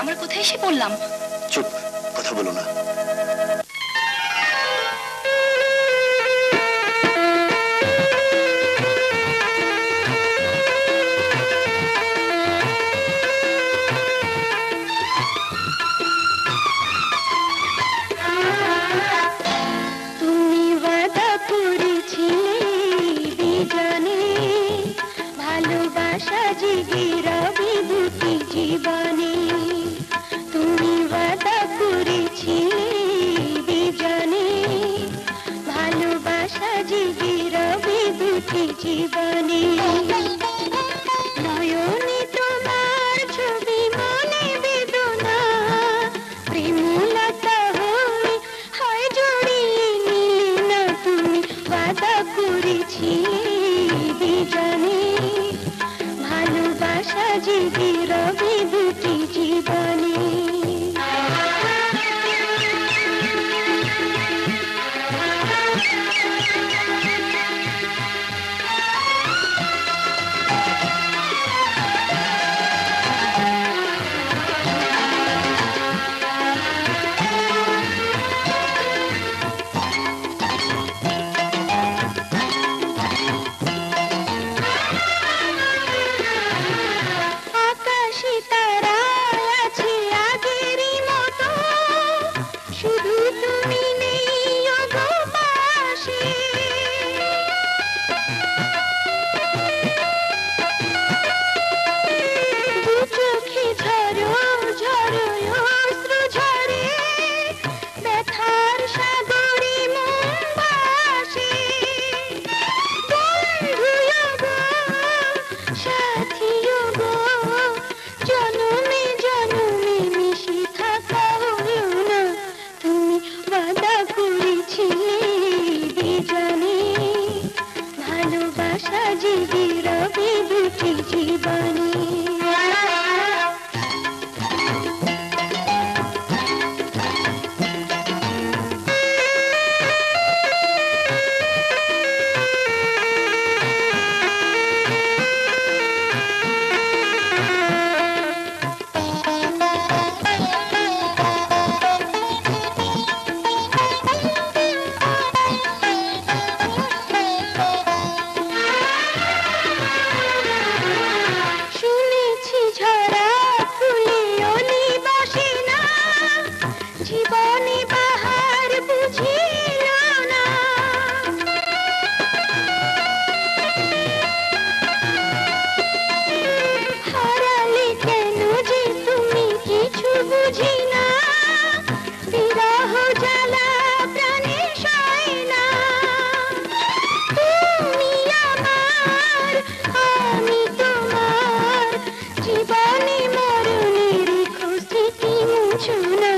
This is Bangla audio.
আমরা কোথায় এসে পড়লাম? চুপ, কথা বলো না। তুমি ওয়াদা করেছিলে বিজানে, ভালোবাসা জেগে রবে দুটি জীবনে। তুমি ওয়াদা করেছিলে বিজানে, ভালোবাসা জেগে রবে দুটি জীবনে। নয়নে তোমার ছবি, মনে বেদনা, প্রেমলতা হয়ে হয় জড়িয়ে নিলে না। তুমি ওয়াদা করেছিলে বিজানে, ভালোবাসা জেগে রবে দুটি জীবনে। আকাশে তারা আছে আগেরই মতো, শুধু তুমি নেই ওগো পাশে। দু চোখে ঝরো ঝরো অশ্রু ঝরে, ব্যথার সাগরে মন ভাসে। বন্ধু ওগো, সাথী ওগো, জনমে জনমে মিশে থাকা হলো না। তুমি ওয়াদা করেছিলে বিজানে, ভালোবাসা জেগে রবে দুটি জীবনে। শুনেছি ঝরা ফুলে অলি বসে না, জীবনে বাহার বুঝিল না। হারালে কেন যে তুমি কিছু বুঝি না, বিরহ জ্বালা প্রাণে সয় না। তুমি আমার, আমি তোমার, জীবনে মরণে রেখো স্মৃতি মুছো না।